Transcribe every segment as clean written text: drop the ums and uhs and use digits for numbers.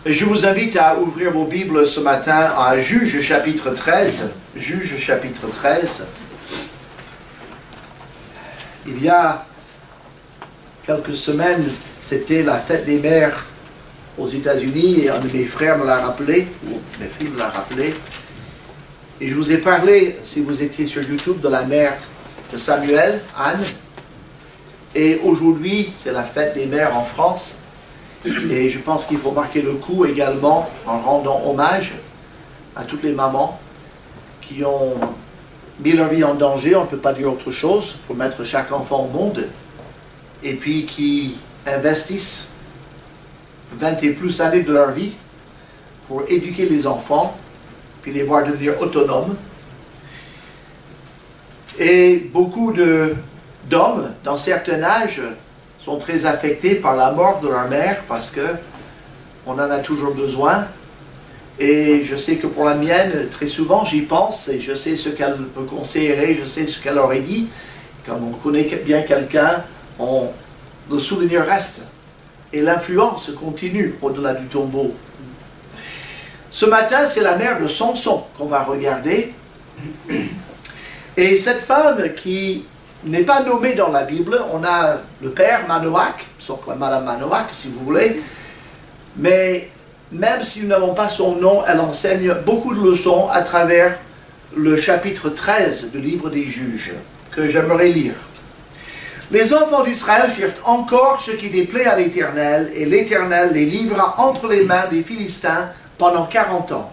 Et je vous invite à ouvrir vos Bibles ce matin à Juge chapitre 13. Juge chapitre 13. Il y a quelques semaines, c'était la fête des mères aux États-Unis et un de mes frères me l'a rappelé, ou mes filles me l'a rappelé. Et je vous ai parlé, si vous étiez sur YouTube, de la mère de Samuel, Anne. Et aujourd'hui, c'est la fête des mères en France. Et je pense qu'il faut marquer le coup également en rendant hommage à toutes les mamans qui ont mis leur vie en danger, on ne peut pas dire autre chose, pour mettre chaque enfant au monde, et puis qui investissent 20 et plus années de leur vie pour éduquer les enfants, puis les voir devenir autonomes. Et beaucoup d'hommes, dans certains âges, sont très affectés par la mort de leur mère parce que on en a toujours besoin. Et je sais que pour la mienne, très souvent, j'y pense et je sais ce qu'elle me conseillerait, je sais ce qu'elle aurait dit. Quand on connaît bien quelqu'un, le souvenir reste et l'influence continue au-delà du tombeau. Ce matin, c'est la mère de Samson qu'on va regarder. Et cette femme qui n'est pas nommée dans la Bible, on a le père Manoach, sauf Madame Manoach si vous voulez, mais même si nous n'avons pas son nom, elle enseigne beaucoup de leçons à travers le chapitre 13 du livre des Juges, que j'aimerais lire. Les enfants d'Israël firent encore ce qui déplaît à l'Éternel, et l'Éternel les livra entre les mains des Philistins pendant 40 ans.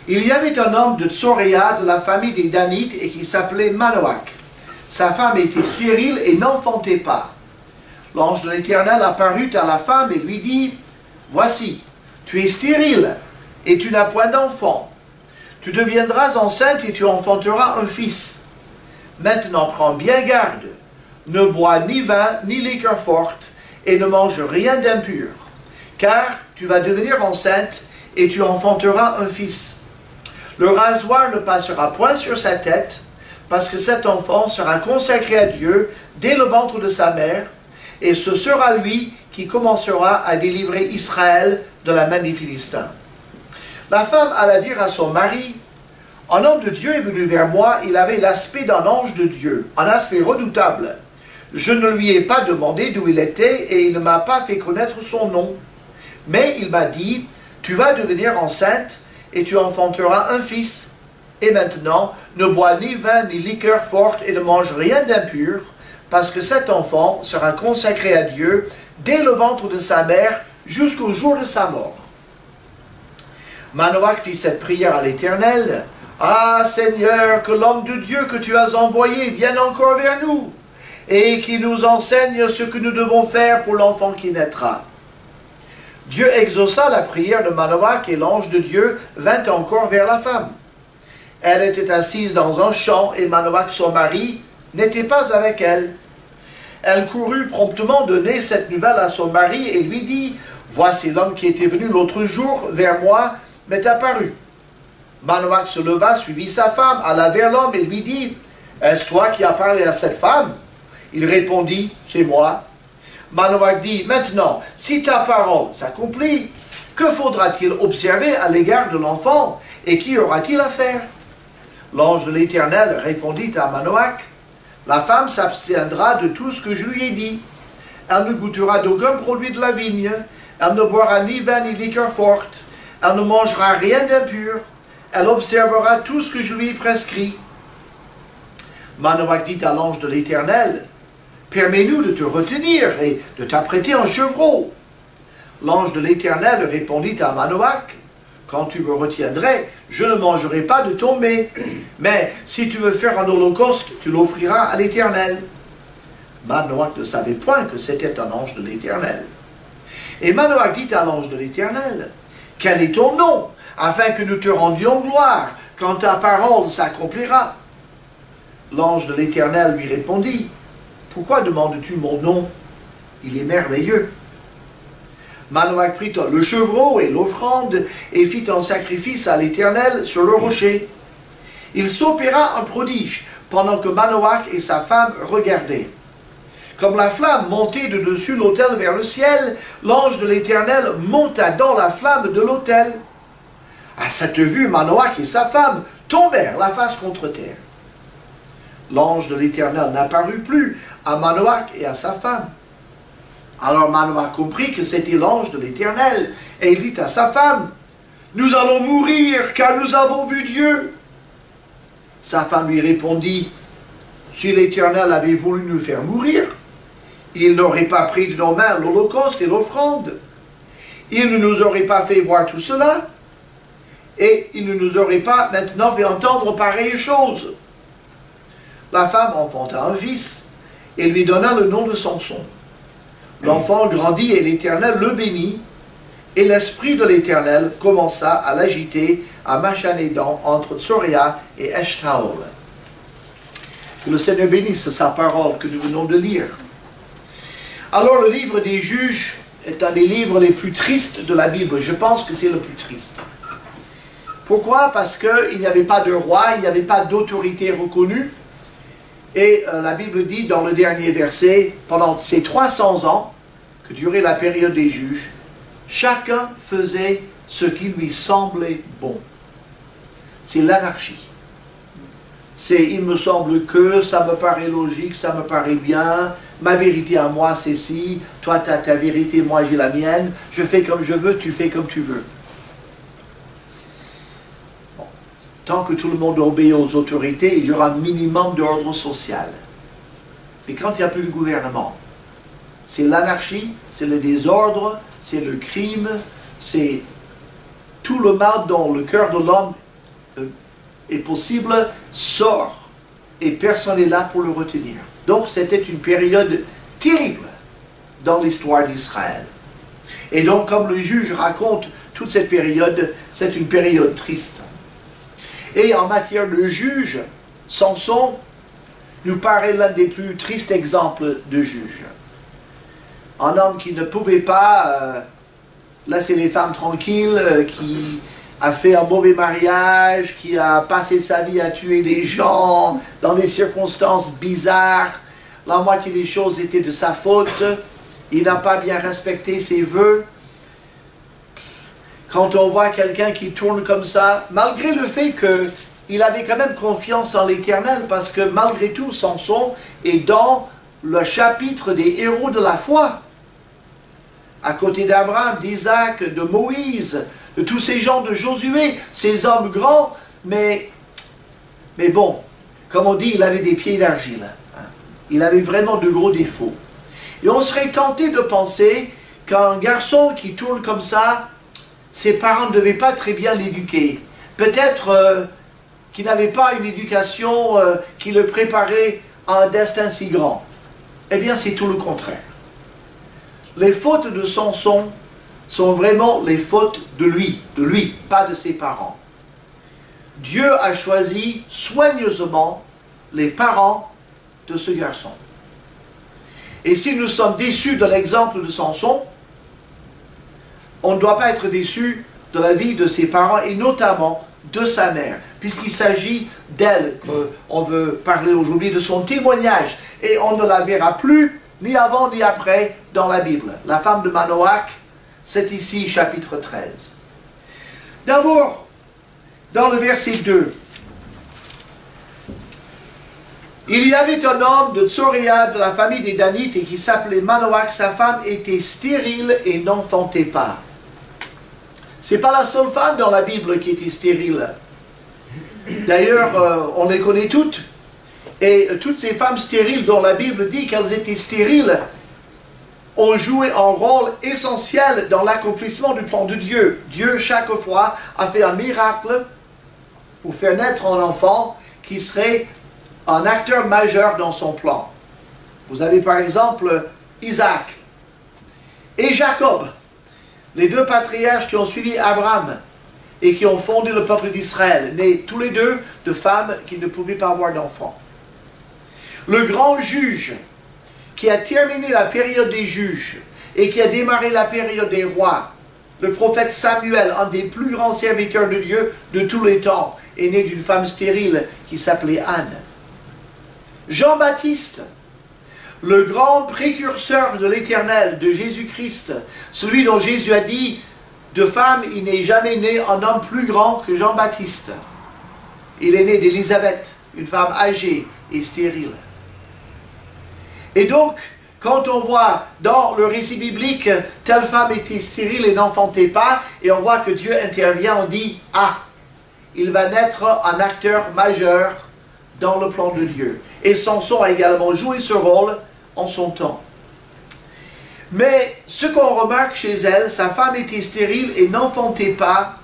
Il y avait un homme de Tsoréa de la famille des Danites et qui s'appelait Manoach. Sa femme était stérile et n'enfantait pas. L'ange de l'Éternel apparut à la femme et lui dit, « Voici, tu es stérile et tu n'as point d'enfant. Tu deviendras enceinte et tu enfanteras un fils. Maintenant prends bien garde, ne bois ni vin ni liqueur forte et ne mange rien d'impur, car tu vas devenir enceinte et tu enfanteras un fils. Le rasoir ne passera point sur sa tête, parce que cet enfant sera consacré à Dieu dès le ventre de sa mère, et ce sera lui qui commencera à délivrer Israël de la main des Philistins. » La femme alla dire à son mari, « Un homme de Dieu est venu vers moi, il avait l'aspect d'un ange de Dieu, un aspect redoutable. Je ne lui ai pas demandé d'où il était, et il ne m'a pas fait connaître son nom. Mais il m'a dit, tu vas devenir enceinte, et tu enfanteras un fils. Et maintenant, ne bois ni vin ni liqueur forte et ne mange rien d'impur, parce que cet enfant sera consacré à Dieu dès le ventre de sa mère jusqu'au jour de sa mort. » Manoach fit cette prière à l'Éternel. « Ah Seigneur, que l'homme de Dieu que tu as envoyé vienne encore vers nous, et qu'il nous enseigne ce que nous devons faire pour l'enfant qui naîtra. » Dieu exauça la prière de Manoach et l'ange de Dieu vint encore vers la femme. Elle était assise dans un champ et Manoach, son mari, n'était pas avec elle. Elle courut promptement donner cette nouvelle à son mari et lui dit, « Voici l'homme qui était venu l'autre jour vers moi m'est apparu. » Manoach se leva, suivit sa femme, alla vers l'homme et lui dit, « Est-ce toi qui as parlé à cette femme ?» Il répondit, « C'est moi. » Manoach dit, « Maintenant, si ta parole s'accomplit, que faudra-t-il observer à l'égard de l'enfant et qu'y aura-t-il à faire ?» L'ange de l'Éternel répondit à Manoach, « La femme s'abstiendra de tout ce que je lui ai dit. Elle ne goûtera d'aucun produit de la vigne, elle ne boira ni vin ni liqueur forte, elle ne mangera rien d'impur, elle observera tout ce que je lui ai prescrit. » Manoach dit à l'ange de l'Éternel, « Permets-nous de te retenir et de t'apprêter un chevreau. » L'ange de l'Éternel répondit à Manoach, « Quand tu me retiendrais, je ne mangerai pas de ton mets, mais si tu veux faire un holocauste, tu l'offriras à l'Éternel. » Manoach ne savait point que c'était un ange de l'Éternel. Et Manoach dit à l'ange de l'Éternel, « Quel est ton nom, afin que nous te rendions gloire, quand ta parole s'accomplira ?» L'ange de l'Éternel lui répondit, « Pourquoi demandes-tu mon nom? Il est merveilleux. » Manoach prit le chevreau et l'offrande et fit un sacrifice à l'Éternel sur le rocher. Il s'opéra un prodige pendant que Manoach et sa femme regardaient. comme la flamme montait de dessus l'autel vers le ciel, l'ange de l'Éternel monta dans la flamme de l'autel. À cette vue, Manoach et sa femme tombèrent la face contre terre. L'ange de l'Éternel n'apparut plus à Manoach et à sa femme. Alors Manoach comprit que c'était l'ange de l'Éternel, et il dit à sa femme, « Nous allons mourir, car nous avons vu Dieu. » Sa femme lui répondit, « Si l'Éternel avait voulu nous faire mourir, il n'aurait pas pris de nos mains l'holocauste et l'offrande. Il ne nous aurait pas fait voir tout cela, et il ne nous aurait pas maintenant fait entendre pareille chose. » La femme enfanta un fils, et lui donna le nom de Samson. L'enfant grandit et l'Éternel le bénit, et l'esprit de l'Éternel commença à l'agiter à Machanédan entre Tsoria et Eshtaol. Que le Seigneur bénisse sa parole que nous venons de lire. Alors le livre des Juges est un des livres les plus tristes de la Bible. Je pense que c'est le plus triste. Pourquoi? Parce qu'il n'y avait pas de roi, il n'y avait pas d'autorité reconnue. Et la Bible dit dans le dernier verset, pendant ces 300 ans que durait la période des juges, chacun faisait ce qui lui semblait bon. C'est l'anarchie. C'est il me semble que, ça me paraît logique, ça me paraît bien, ma vérité à moi c'est ci, toi tu as ta vérité, moi j'ai la mienne, je fais comme je veux, tu fais comme tu veux. Tant que tout le monde obéit aux autorités, il y aura un minimum d'ordre social. Mais quand il n'y a plus de gouvernement, c'est l'anarchie, c'est le désordre, c'est le crime, c'est tout le mal dont le cœur de l'homme est possible, sort. Et personne n'est là pour le retenir. Donc c'était une période terrible dans l'histoire d'Israël. Et donc comme le juge raconte toute cette période, c'est une période triste. Et en matière de juge, Samson nous paraît l'un des plus tristes exemples de juge. Un homme qui ne pouvait pas laisser les femmes tranquilles, qui a fait un mauvais mariage, qui a passé sa vie à tuer des gens dans des circonstances bizarres. La moitié des choses étaient de sa faute. Il n'a pas bien respecté ses vœux. Quand on voit quelqu'un qui tourne comme ça, malgré le fait qu'il avait quand même confiance en l'Éternel, parce que malgré tout, Samson est dans le chapitre des héros de la foi. À côté d'Abraham, d'Isaac, de Moïse, de tous ces gens de Josué, ces hommes grands, mais bon, comme on dit, il avait des pieds d'argile. Hein. Il avait vraiment de gros défauts. Et on serait tenté de penser qu'un garçon qui tourne comme ça, ses parents ne devaient pas très bien l'éduquer. Peut-être qu'il n'avait pas une éducation qui le préparait à un destin si grand. Eh bien, c'est tout le contraire. Les fautes de Samson sont vraiment les fautes de lui, pas de ses parents. Dieu a choisi soigneusement les parents de ce garçon. Et si nous sommes déçus de l'exemple de Samson, on ne doit pas être déçu de la vie de ses parents et notamment de sa mère, puisqu'il s'agit d'elle qu'on veut parler aujourd'hui, de son témoignage. Et on ne la verra plus, ni avant ni après, dans la Bible. La femme de Manoach, c'est ici, chapitre 13. D'abord, dans le verset 2, il y avait un homme de Tsoria, de la famille des Danites, et qui s'appelait Manoach. Sa femme était stérile et n'enfantait pas. Ce n'est pas la seule femme dans la Bible qui était stérile. D'ailleurs, on les connaît toutes. Et toutes ces femmes stériles dont la Bible dit qu'elles étaient stériles ont joué un rôle essentiel dans l'accomplissement du plan de Dieu. Dieu, chaque fois, a fait un miracle pour faire naître un enfant qui serait un acteur majeur dans son plan. Vous avez par exemple Isaac et Jacob, les deux patriarches qui ont suivi Abraham et qui ont fondé le peuple d'Israël, nés tous les deux de femmes qui ne pouvaient pas avoir d'enfants. Le grand juge qui a terminé la période des juges et qui a démarré la période des rois, le prophète Samuel, un des plus grands serviteurs de Dieu de tous les temps, est né d'une femme stérile qui s'appelait Anne. Jean-Baptiste, le grand précurseur de l'Éternel, de Jésus-Christ, celui dont Jésus a dit, de femme, il n'est jamais né un homme plus grand que Jean-Baptiste. Il est né d'Élisabeth, une femme âgée et stérile. Et donc, quand on voit dans le récit biblique, telle femme était stérile et n'enfantait pas, et on voit que Dieu intervient, on dit, ah, il va naître un acteur majeur dans le plan de Dieu. Et Samson a également joué ce rôle en son temps. Mais ce qu'on remarque chez elle, sa femme était stérile et n'enfantait pas.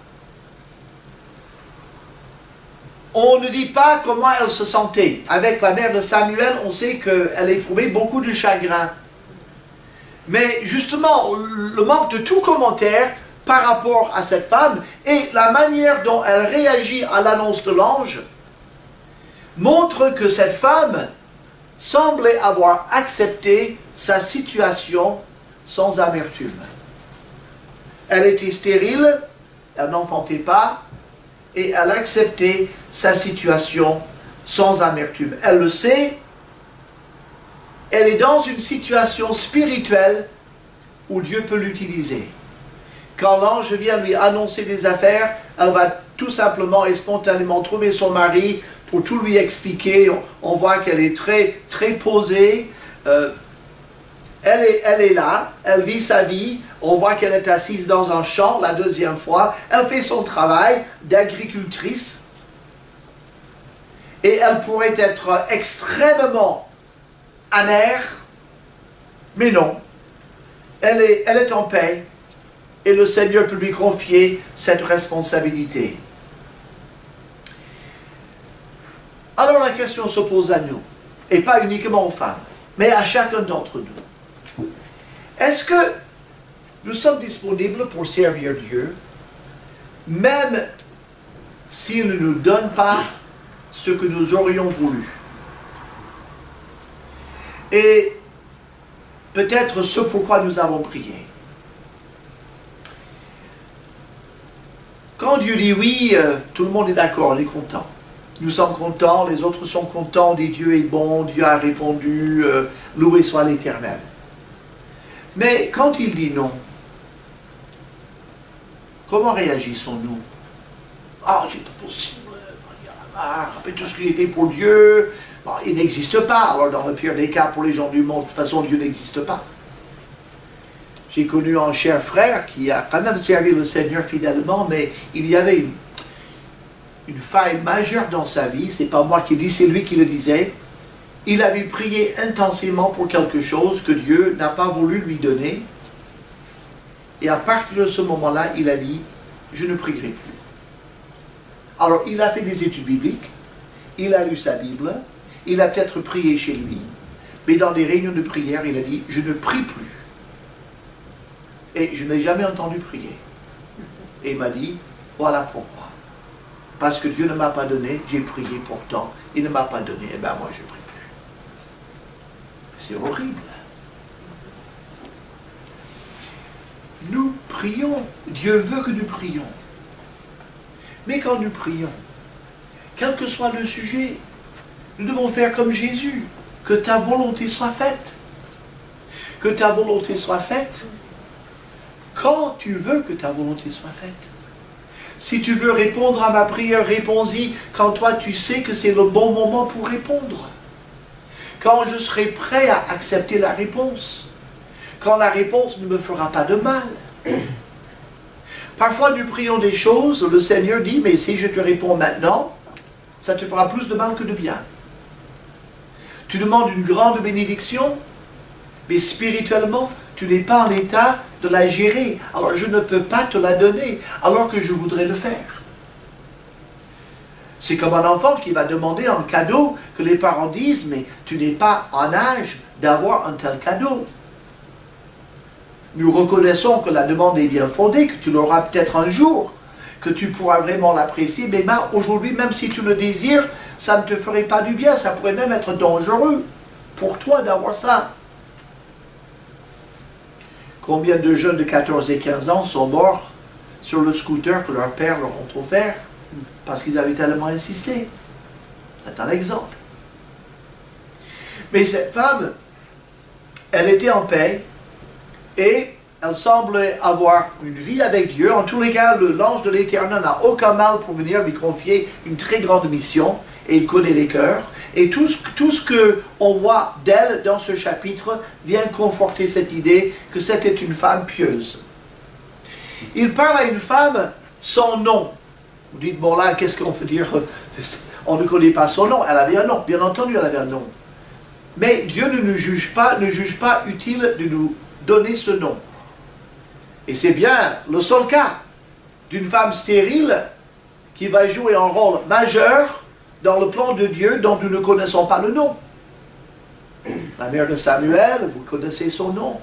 On ne dit pas comment elle se sentait. Avec la mère de Samuel, on sait qu'elle éprouvait beaucoup de chagrin. Mais justement, le manque de tout commentaire par rapport à cette femme et la manière dont elle réagit à l'annonce de l'ange montre que cette femme semblait avoir accepté sa situation sans amertume. Elle était stérile, elle n'enfantait pas, et elle acceptait sa situation sans amertume. Elle le sait, elle est dans une situation spirituelle où Dieu peut l'utiliser. Quand l'ange vient lui annoncer des affaires, elle va tout simplement et spontanément trouver son mari pour tout lui expliquer. On voit qu'elle est très posée. Elle est là, elle vit sa vie. On voit qu'elle est assise dans un champ la deuxième fois. Elle fait son travail d'agricultrice. Et elle pourrait être extrêmement amère, mais non. Elle est en paix. Et le Seigneur peut lui confier cette responsabilité. Alors la question se pose à nous, et pas uniquement aux femmes, mais à chacun d'entre nous. Est-ce que nous sommes disponibles pour servir Dieu, même s'il ne nous donne pas ce que nous aurions voulu? Et peut-être ce pourquoi nous avons prié. Quand Dieu dit oui, tout le monde est d'accord, on est content. Nous sommes contents, les autres sont contents, on dit Dieu est bon, Dieu a répondu, loué soit l'Éternel. Mais quand il dit non, comment réagissons-nous? Ah, c'est pas possible, il y en a marre, après tout ce qu'il a fait pour Dieu, bon, il n'existe pas. Alors dans le pire des cas, pour les gens du monde, de toute façon, Dieu n'existe pas. J'ai connu un cher frère qui a quand même servi le Seigneur fidèlement, mais il y avait une faille majeure dans sa vie. C'est pas moi qui le dis, c'est lui qui le disait. Il avait prié intensément pour quelque chose que Dieu n'a pas voulu lui donner. Et à partir de ce moment-là, il a dit, je ne prierai plus. Alors, il a fait des études bibliques, il a lu sa Bible, il a peut-être prié chez lui, mais dans des réunions de prière, il a dit, je ne prie plus. Et je n'ai jamais entendu prier. Et il m'a dit, voilà pourquoi. Parce que Dieu ne m'a pas donné, j'ai prié pourtant, il ne m'a pas donné, et bien moi je ne prie plus. C'est horrible. Nous prions, Dieu veut que nous prions. Mais quand nous prions, quel que soit le sujet, nous devons faire comme Jésus, que ta volonté soit faite. Que ta volonté soit faite. Quand tu veux que ta volonté soit faite. Si tu veux répondre à ma prière, réponds-y quand toi tu sais que c'est le bon moment pour répondre. Quand je serai prêt à accepter la réponse. Quand la réponse ne me fera pas de mal. Parfois nous prions des choses, le Seigneur dit, mais si je te réponds maintenant, ça te fera plus de mal que de bien. Tu demandes une grande bénédiction, mais spirituellement, tu n'es pas en état de la gérer. Alors je ne peux pas te la donner, alors que je voudrais le faire. C'est comme un enfant qui va demander un cadeau que les parents disent, mais tu n'es pas en âge d'avoir un tel cadeau. Nous reconnaissons que la demande est bien fondée, que tu l'auras peut-être un jour, que tu pourras vraiment l'apprécier, mais aujourd'hui, même si tu le désires, ça ne te ferait pas du bien, ça pourrait même être dangereux pour toi d'avoir ça. Combien de jeunes de 14 et 15 ans sont morts sur le scooter que leurs pères leur ont offert parce qu'ils avaient tellement insisté? C'est un exemple. Mais cette femme elle était en paix et elle semblait avoir une vie avec Dieu. En tous les cas, l'ange de l'Éternel n'a aucun mal pour venir lui confier une très grande mission et il connaît les cœurs. Et tout ce qu'on voit d'elle dans ce chapitre vient conforter cette idée que c'était une femme pieuse. Il parle à une femme sans nom. Vous dites, bon là, qu'est-ce qu'on peut dire? On ne connaît pas son nom. Elle avait un nom, bien entendu, elle avait un nom. Mais Dieu ne nous juge pas utile de nous donner ce nom. Et c'est bien le seul cas d'une femme stérile qui va jouer un rôle majeur dans le plan de Dieu dont nous ne connaissons pas le nom. La mère de Samuel, vous connaissez son nom.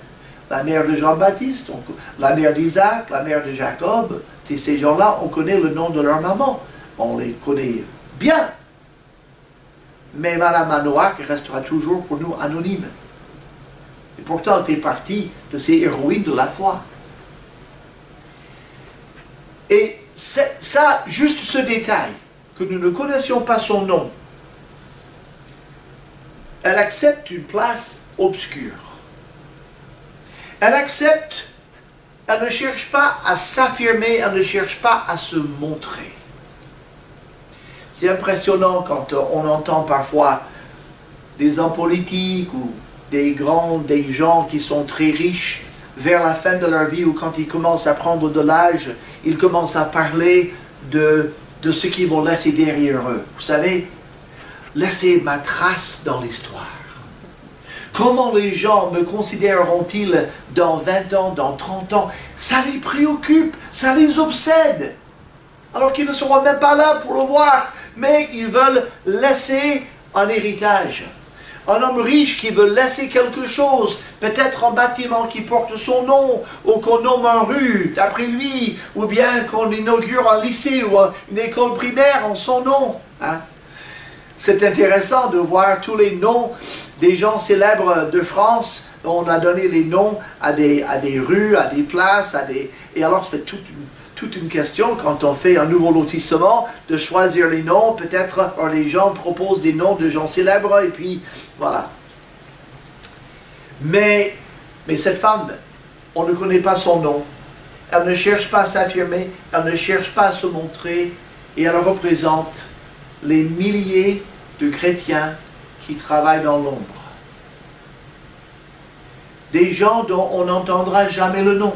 La mère de Jean-Baptiste, la mère d'Isaac, la mère de Jacob. Et ces gens-là, on connaît le nom de leur maman. On les connaît bien. Mais Madame Manoach restera toujours pour nous anonyme. Et pourtant, elle fait partie de ces héroïnes de la foi. Et ça, juste ce détail, que nous ne connaissions pas son nom, elle accepte une place obscure. Elle accepte, elle ne cherche pas à s'affirmer, elle ne cherche pas à se montrer. C'est impressionnant quand on entend parfois des hommes politiques ou des gens qui sont très riches, vers la fin de leur vie ou quand ils commencent à prendre de l'âge, ils commencent à parler de ce qu'ils vont laisser derrière eux. Vous savez, laisser ma trace dans l'histoire. Comment les gens me considéreront-ils dans 20 ans, dans 30 ans? Ça les préoccupe, ça les obsède. Alors qu'ils ne seront même pas là pour le voir, mais ils veulent laisser un héritage. Un homme riche qui veut laisser quelque chose, peut-être un bâtiment qui porte son nom, ou qu'on nomme une rue d'après lui, ou bien qu'on inaugure un lycée ou une école primaire en son nom. Hein? C'est intéressant de voir tous les noms des gens célèbres de France. On a donné les noms à des rues, à des places, et alors c'est toute une question quand on fait un nouveau lotissement de choisir les noms. Peut-être les gens proposent des noms de gens célèbres et puis voilà. Mais cette femme, on ne connaît pas son nom. Elle ne cherche pas à s'affirmer, elle ne cherche pas à se montrer et elle représente les milliers de chrétiens qui travaillent dans l'ombre. Des gens dont on n'entendra jamais le nom.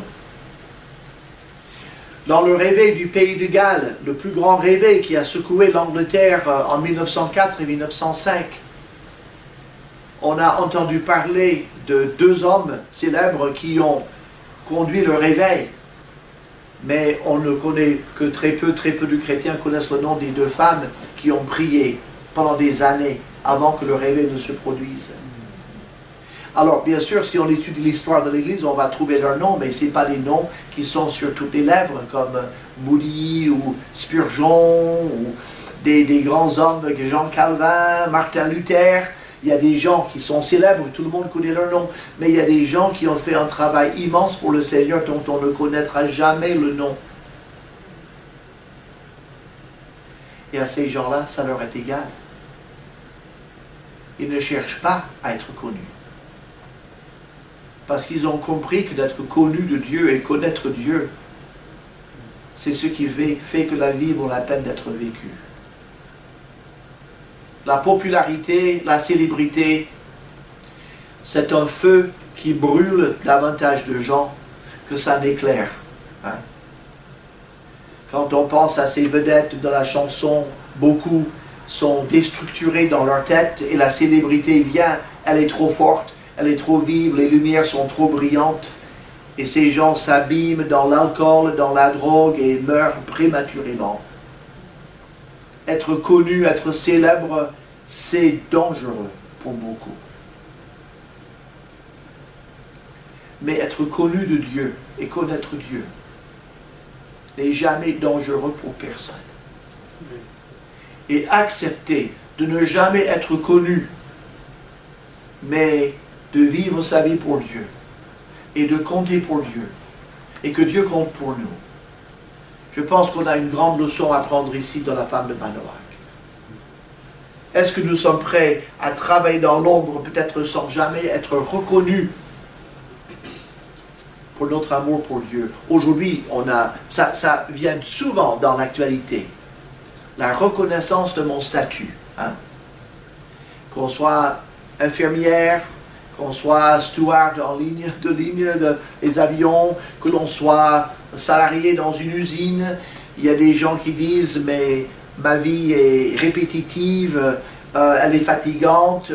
Dans le réveil du pays de Galles, le plus grand réveil qui a secoué l'Angleterre en 1904 et 1905, on a entendu parler de 2 hommes célèbres qui ont conduit le réveil. Mais on ne connaît que très peu de chrétiens connaissent le nom des 2 femmes qui ont prié pendant des années avant que le réveil ne se produise. Alors, bien sûr, si on étudie l'histoire de l'Église, on va trouver leurs noms, mais ce n'est pas des noms qui sont sur toutes les lèvres, comme Moody ou Spurgeon, ou des grands hommes, Jean Calvin, Martin Luther. Il y a des gens qui sont célèbres, tout le monde connaît leurs noms, mais il y a des gens qui ont fait un travail immense pour le Seigneur dont on ne connaîtra jamais le nom. Et à ces gens-là, ça leur est égal. Ils ne cherchent pas à être connus. Parce qu'ils ont compris que d'être connu de Dieu et connaître Dieu, c'est ce qui fait que la vie vaut la peine d'être vécue. La popularité, la célébrité, c'est un feu qui brûle davantage de gens que ça n'éclaire. Hein? Quand on pense à ces vedettes de la chanson, beaucoup sont déstructurés dans leur tête et la célébrité vient, elle est trop forte. Elle est trop vive, les lumières sont trop brillantes et ces gens s'abîment dans l'alcool, dans la drogue et meurent prématurément. Être connu, être célèbre, c'est dangereux pour beaucoup. Mais être connu de Dieu et connaître Dieu n'est jamais dangereux pour personne. Et accepter de ne jamais être connu, mais de vivre sa vie pour Dieu et de compter pour Dieu et que Dieu compte pour nous. Je pense qu'on a une grande leçon à prendre ici dans la femme de Manoach. Est-ce que nous sommes prêts à travailler dans l'ombre, peut-être sans jamais être reconnus pour notre amour pour Dieu. Aujourd'hui, ça vient souvent dans l'actualité. La reconnaissance de mon statut. Hein? Qu'on soit infirmière, qu'on soit steward en ligne des avions, que l'on soit salarié dans une usine. Il y a des gens qui disent, mais ma vie est répétitive, elle est fatigante,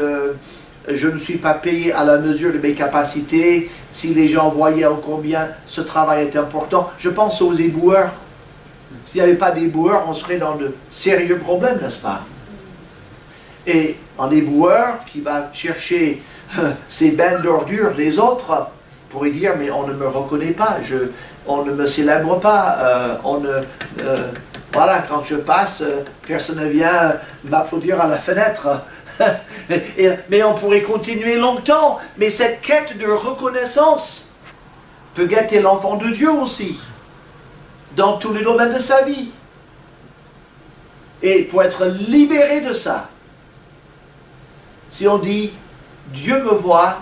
je ne suis pas payé à la mesure de mes capacités. Si les gens voyaient combien ce travail est important, je pense aux éboueurs. S'il n'y avait pas d'éboueurs, on serait dans de sérieux problèmes, n'est-ce pas? Et un éboueur qui va chercher ces bennes d'ordures des autres pourrait dire, mais on ne me reconnaît pas, on ne me célèbre pas, voilà, quand je passe, personne ne vient m'applaudir à la fenêtre. Mais on pourrait continuer longtemps. Mais cette quête de reconnaissance peut gâter l'enfant de Dieu aussi, dans tous les domaines de sa vie. Et pour être libéré de ça, si on dit, Dieu me voit,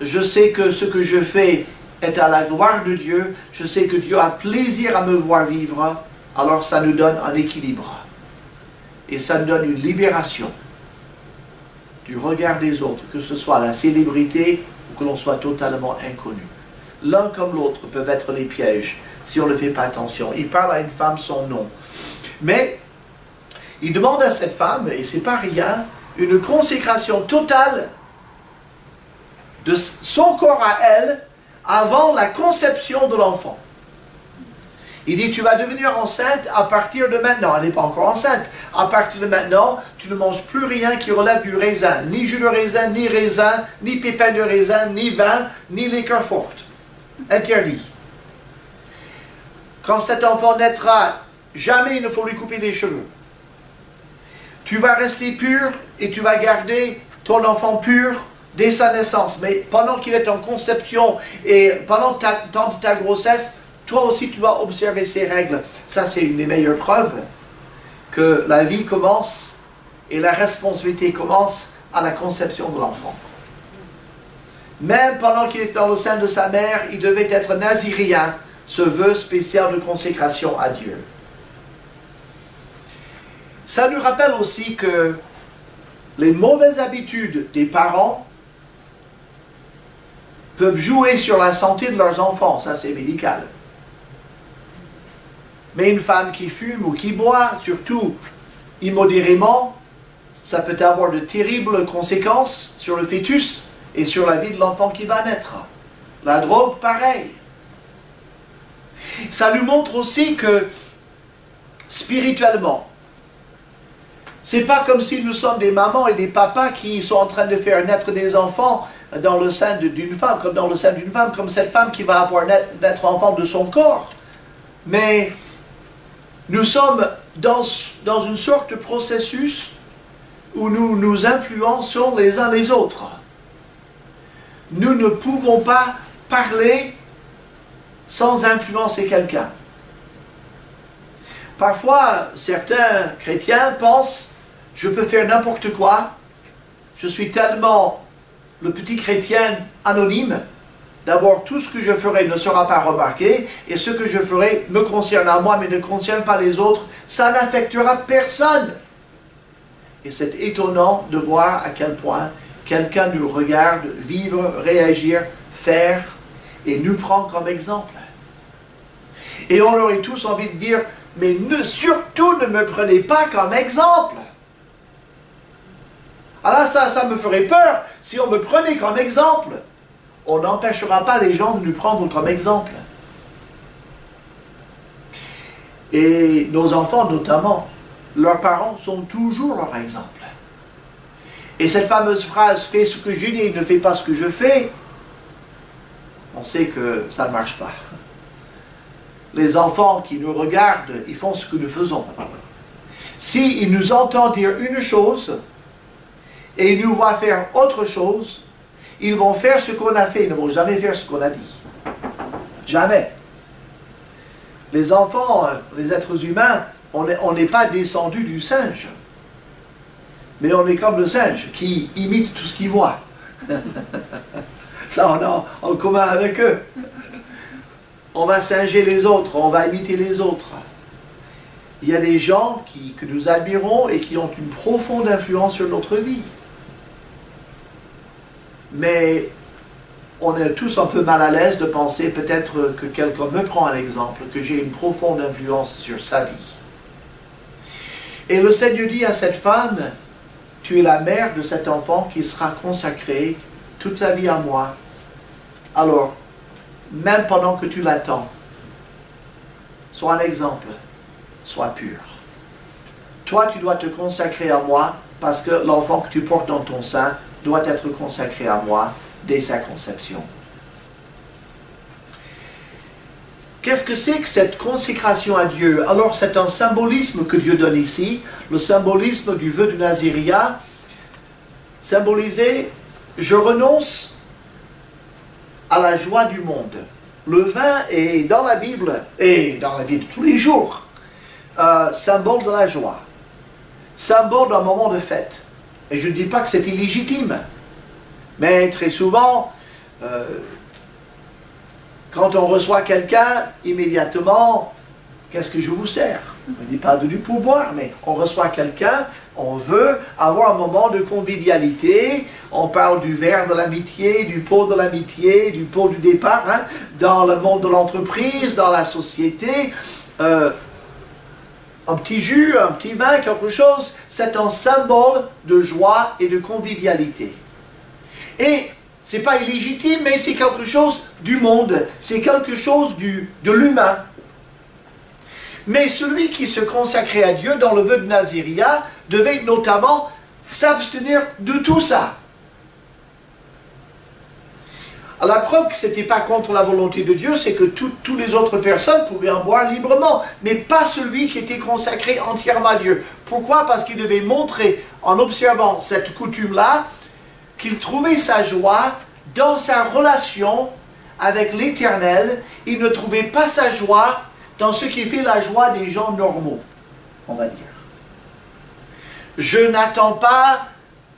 je sais que ce que je fais est à la gloire de Dieu, je sais que Dieu a plaisir à me voir vivre, alors ça nous donne un équilibre. Et ça nous donne une libération du regard des autres, que ce soit la célébrité ou que l'on soit totalement inconnu. L'un comme l'autre peuvent être les pièges si on ne fait pas attention. Il parle à une femme son nom. Mais il demande à cette femme, et c'est pas rien, une consécration totale de son corps à elle avant la conception de l'enfant. Il dit, tu vas devenir enceinte à partir de maintenant. Elle n'est pas encore enceinte. À partir de maintenant, tu ne manges plus rien qui relève du raisin. Ni jus de raisin, ni pépins de raisin, ni vin, ni liqueur forte. Interdit. Quand cet enfant naîtra, jamais il ne faut lui couper les cheveux. Tu vas rester pur et tu vas garder ton enfant pur dès sa naissance. Mais pendant qu'il est en conception et pendant le temps de ta grossesse, toi aussi tu vas observer ces règles. Ça, c'est une des meilleures preuves que la vie commence et la responsabilité commence à la conception de l'enfant. Même pendant qu'il est dans le sein de sa mère, il devait être naziréen, ce vœu spécial de consécration à Dieu. Ça nous rappelle aussi que les mauvaises habitudes des parents peuvent jouer sur la santé de leurs enfants. Ça, c'est médical. Mais une femme qui fume ou qui boit, surtout immodérément, ça peut avoir de terribles conséquences sur le fœtus et sur la vie de l'enfant qui va naître. La drogue, pareil. Ça nous montre aussi que, spirituellement, c'est pas comme si nous sommes des mamans et des papas qui sont en train de faire naître des enfants dans le sein d'une femme, comme dans le sein d'une femme, comme cette femme qui va avoir naître enfant de son corps. Mais nous sommes dans une sorte de processus où nous nous influençons les uns les autres. Nous ne pouvons pas parler sans influencer quelqu'un. Parfois, certains chrétiens pensent « je peux faire n'importe quoi, je suis tellement le petit chrétien anonyme, d'abord tout ce que je ferai ne sera pas remarqué, et ce que je ferai me concerne à moi mais ne concerne pas les autres, ça n'affectera personne. » Et c'est étonnant de voir à quel point quelqu'un nous regarde vivre, réagir, faire, et nous prend comme exemple. Et on aurait tous envie de dire « mais surtout ne me prenez pas comme exemple !» Alors ça me ferait peur si on me prenait comme exemple. On n'empêchera pas les gens de nous prendre comme exemple. Et nos enfants notamment, leurs parents sont toujours leur exemple. Et cette fameuse phrase « fais ce que je dis et ne fais pas ce que je fais », on sait que ça ne marche pas. Les enfants qui nous regardent, ils font ce que nous faisons. S'ils nous entendent dire une chose et ils nous voient faire autre chose, ils vont faire ce qu'on a fait, ils ne vont jamais faire ce qu'on a dit. Jamais. Les enfants, les êtres humains, on n'est pas descendu du singe. Mais on est comme le singe qui imite tout ce qu'il voit. Ça, on a en commun avec eux. On va singer les autres, on va imiter les autres. Il y a des gens que nous admirons et qui ont une profonde influence sur notre vie. Mais on est tous un peu mal à l'aise de penser peut-être que quelqu'un me prend un exemple, que j'ai une profonde influence sur sa vie. Et le Seigneur dit à cette femme, tu es la mère de cet enfant qui sera consacré toute sa vie à moi. Alors, même pendant que tu l'attends, sois un exemple, sois pur. Toi, tu dois te consacrer à moi parce que l'enfant que tu portes dans ton sein doit être consacré à moi dès sa conception. Qu'est-ce que c'est que cette consécration à Dieu? Alors, c'est un symbolisme que Dieu donne ici, le symbolisme du vœu du Naziréat, symbolisé, je renonce à la joie du monde. Le vin est dans la Bible, et dans la vie de tous les jours, symbole de la joie, symbole d'un moment de fête. Et je ne dis pas que c'est illégitime, mais très souvent, quand on reçoit quelqu'un, immédiatement, qu'est-ce que je vous sers? On ne dit pas du pourboire, mais on reçoit quelqu'un, on veut avoir un moment de convivialité, on parle du verre de l'amitié, du pot de l'amitié, du pot du départ, hein, dans le monde de l'entreprise, dans la société, un petit jus, un petit vin, quelque chose, c'est un symbole de joie et de convivialité. Et c'est pas illégitime, mais c'est quelque chose du monde, c'est quelque chose de l'humain. Mais celui qui se consacrait à Dieu dans le vœu de Naziréat devait notamment s'abstenir de tout ça. La preuve que ce n'était pas contre la volonté de Dieu, c'est que toutes les autres personnes pouvaient en boire librement, mais pas celui qui était consacré entièrement à Dieu. Pourquoi? Parce qu'il devait montrer, en observant cette coutume-là, qu'il trouvait sa joie dans sa relation avec l'Éternel. Il ne trouvait pas sa joie dans ce qui fait la joie des gens normaux, on va dire. Je n'attends pas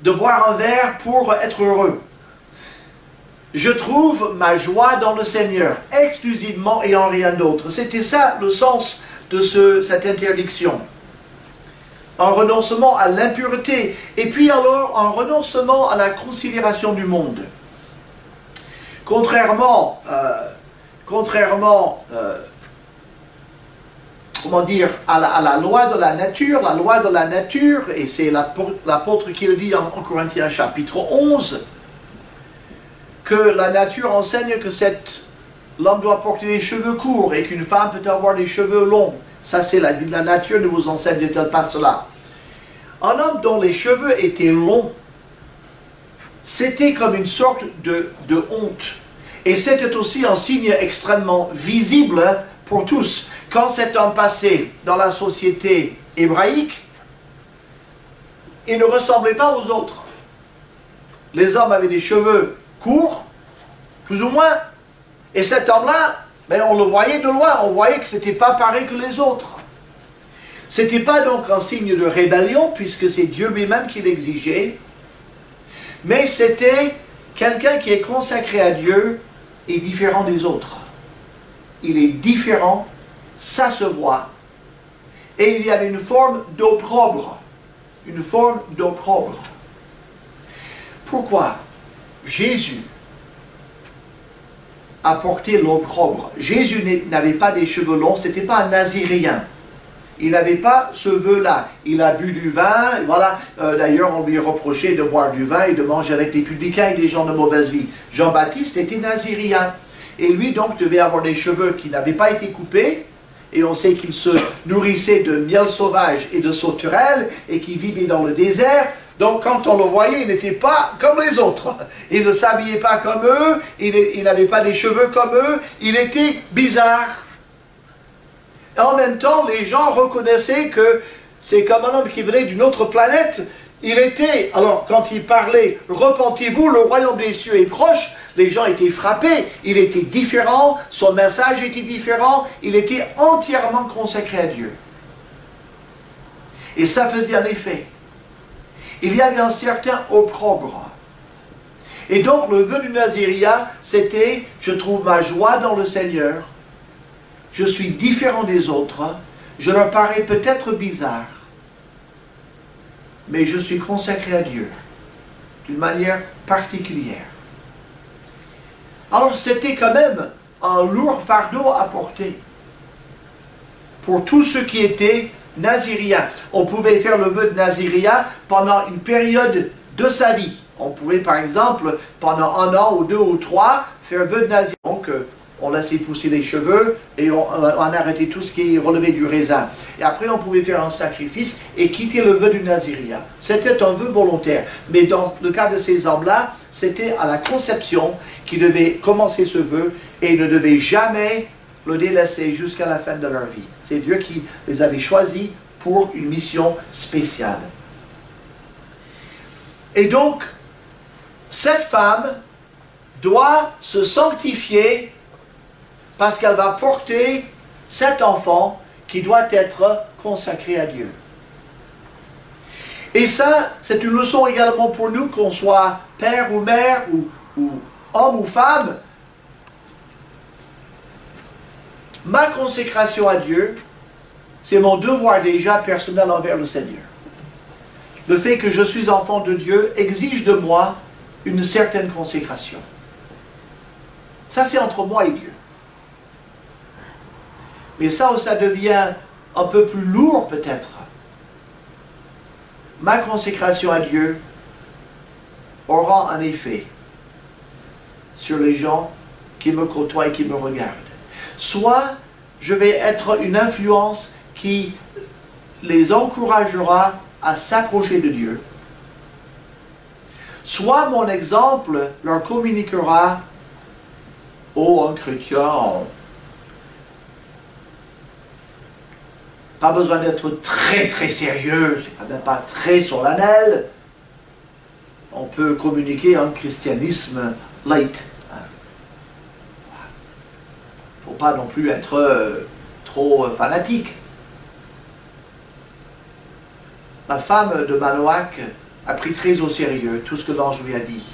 de boire un verre pour être heureux. Je trouve ma joie dans le Seigneur, exclusivement et en rien d'autre. C'était ça le sens de cette interdiction. Un renoncement à l'impureté, et puis alors un renoncement à la considération du monde. Contrairement comment dire, à la loi de la nature, et c'est l'apôtre qui le dit en Corinthiens chapitre 11, que la nature enseigne que l'homme doit porter des cheveux courts et qu'une femme peut avoir des cheveux longs. Ça, c'est la nature ne vous enseigne-t-elle pas cela. Un homme dont les cheveux étaient longs, c'était comme une sorte de honte. Et c'était aussi un signe extrêmement visible pour tous. Quand cet homme passait dans la société hébraïque, il ne ressemblait pas aux autres. Les hommes avaient des cheveux courts, plus ou moins, et cet homme-là, ben, on le voyait de loin, on voyait que ce n'était pas pareil que les autres. Ce n'était pas donc un signe de rébellion, puisque c'est Dieu lui-même qui l'exigeait, mais c'était quelqu'un qui est consacré à Dieu et différent des autres. Il est différent, ça se voit, et il y avait une forme d'opprobre, une forme d'opprobre. Pourquoi? Jésus a porté l'opprobre. Jésus n'avait pas des cheveux longs, ce n'était pas un naziréen. Il n'avait pas ce vœu-là. Il a bu du vin, voilà. D'ailleurs, on lui reprochait de boire du vin et de manger avec les publicains et des gens de mauvaise vie. Jean-Baptiste était naziréen. Et lui, donc, devait avoir des cheveux qui n'avaient pas été coupés. Et on sait qu'il se nourrissait de miel sauvage et de sauterelles et qu'il vivait dans le désert. Donc, quand on le voyait, il n'était pas comme les autres. Il ne s'habillait pas comme eux, il n'avait pas des cheveux comme eux, il était bizarre. Et en même temps, les gens reconnaissaient que c'est comme un homme qui venait d'une autre planète. Il était, alors quand il parlait, repentez-vous, le royaume des cieux est proche, les gens étaient frappés, il était différent, son message était différent, il était entièrement consacré à Dieu. Et ça faisait un effet. Il y avait un certain opprobre. Et donc le vœu du Naziria, c'était « Je trouve ma joie dans le Seigneur, je suis différent des autres, je leur parais peut-être bizarre, mais je suis consacré à Dieu d'une manière particulière. » Alors c'était quand même un lourd fardeau à porter pour tous ceux qui étaient naziriens. On pouvait faire le vœu de Naziria pendant une période de sa vie. On pouvait par exemple, pendant 1 an ou 2 ou 3, faire le vœu de Naziria. Donc on laissait pousser les cheveux et on arrêtait tout ce qui relevait du raisin. Et après on pouvait faire un sacrifice et quitter le vœu du Naziria. C'était un vœu volontaire. Mais dans le cas de ces hommes-là, c'était à la conception qu'ils devaient commencer ce vœu et ils ne devaient jamais le délaisser jusqu'à la fin de leur vie. C'est Dieu qui les avait choisis pour une mission spéciale. Et donc, cette femme doit se sanctifier parce qu'elle va porter cet enfant qui doit être consacré à Dieu. Et ça, c'est une leçon également pour nous, qu'on soit père ou mère, ou homme ou femme. Ma consécration à Dieu, c'est mon devoir déjà personnel envers le Seigneur. Le fait que je suis enfant de Dieu exige de moi une certaine consécration. Ça, c'est entre moi et Dieu. Mais ça, où ça devient un peu plus lourd peut-être, ma consécration à Dieu aura un effet sur les gens qui me côtoient et qui me regardent. Soit je vais être une influence qui les encouragera à s'approcher de Dieu, soit mon exemple leur communiquera « Oh, un chrétien, pas besoin d'être très très sérieux, c'est quand même pas très solennel. On peut communiquer un christianisme light. Il ne faut pas non plus être trop fanatique. » La femme de Manoach a pris très au sérieux tout ce que l'ange lui a dit.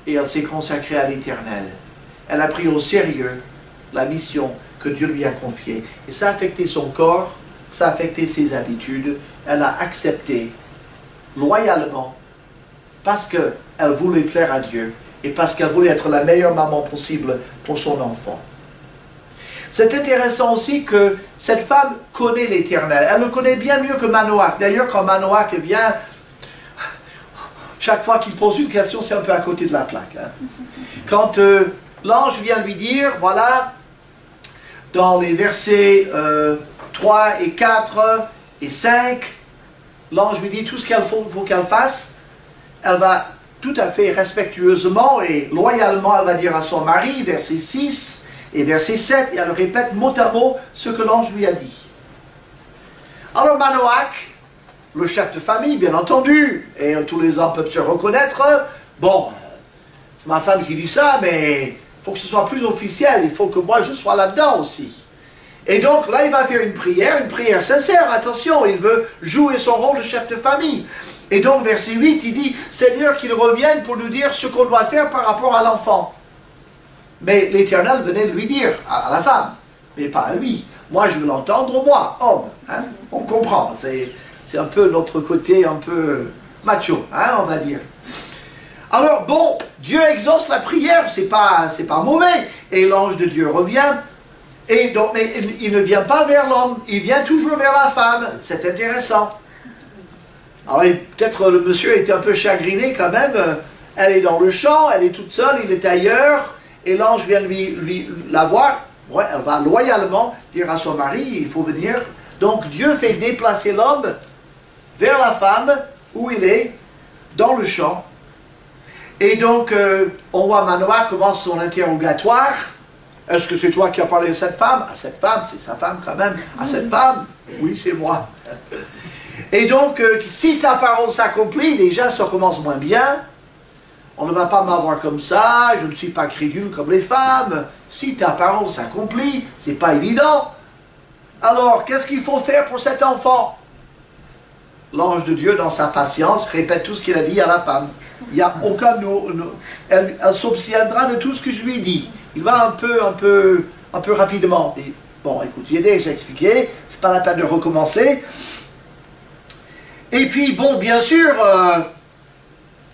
Et elle s'est consacrée à l'Éternel. Elle a pris au sérieux la mission que Dieu lui a confiée. Et ça a affecté son corps, ça a affecté ses habitudes. Elle a accepté loyalement parce qu'elle voulait plaire à Dieu et parce qu'elle voulait être la meilleure maman possible pour son enfant. C'est intéressant aussi que cette femme connaît l'Éternel. Elle le connaît bien mieux que Manoach. D'ailleurs, quand Manoach vient, chaque fois qu'il pose une question, c'est un peu à côté de la plaque. Hein. Quand l'ange vient lui dire, voilà, dans les versets 3 et 4 et 5, l'ange lui dit tout ce qu'il faut qu'elle fasse. Elle va tout à fait respectueusement et loyalement, elle va dire à son mari, verset 6, et verset 7, et elle répète mot à mot ce que l'ange lui a dit. Alors Manoach, le chef de famille, bien entendu, et tous les hommes peuvent se reconnaître, bon, c'est ma femme qui dit ça, mais il faut que ce soit plus officiel, il faut que moi je sois là-dedans aussi. Et donc là, il va faire une prière sincère, attention, il veut jouer son rôle de chef de famille. Et donc verset 8, il dit, Seigneur, qu'il revienne pour nous dire ce qu'on doit faire par rapport à l'enfant. Mais l'Éternel venait de lui dire à la femme, mais pas à lui. Moi, je veux l'entendre, moi, homme. Hein? On comprend. C'est un peu notre côté un peu macho, hein, on va dire. Alors, bon, Dieu exauce la prière, c'est pas mauvais. Et l'ange de Dieu revient. Et donc, mais il ne vient pas vers l'homme, il vient toujours vers la femme. C'est intéressant. Alors, peut-être le monsieur était un peu chagriné quand même. Elle est dans le champ, elle est toute seule, il est ailleurs. Et l'ange vient la voir, ouais, elle va loyalement dire à son mari, il faut venir. Donc Dieu fait déplacer l'homme vers la femme, où il est, dans le champ. Et donc, on voit Manoach commence son interrogatoire. Est-ce que c'est toi qui as parlé de cette femme? À cette femme, c'est sa femme quand même. À cette femme? Oui, c'est moi. Et donc, si ta parole s'accomplit, déjà ça commence moins bien. On ne va pas m'avoir comme ça, je ne suis pas crédule comme les femmes. Si ta parole s'accomplit, c'est pas évident. Alors, qu'est-ce qu'il faut faire pour cet enfant? L'ange de Dieu, dans sa patience, répète tout ce qu'il a dit à la femme. Il n'y a aucun... Elle s'obtiendra de tout ce que je lui ai dit. Il va un peu rapidement. Et, bon, écoute, j'ai déjà expliqué, c'est pas la peine de recommencer. Et puis, bon, bien sûr,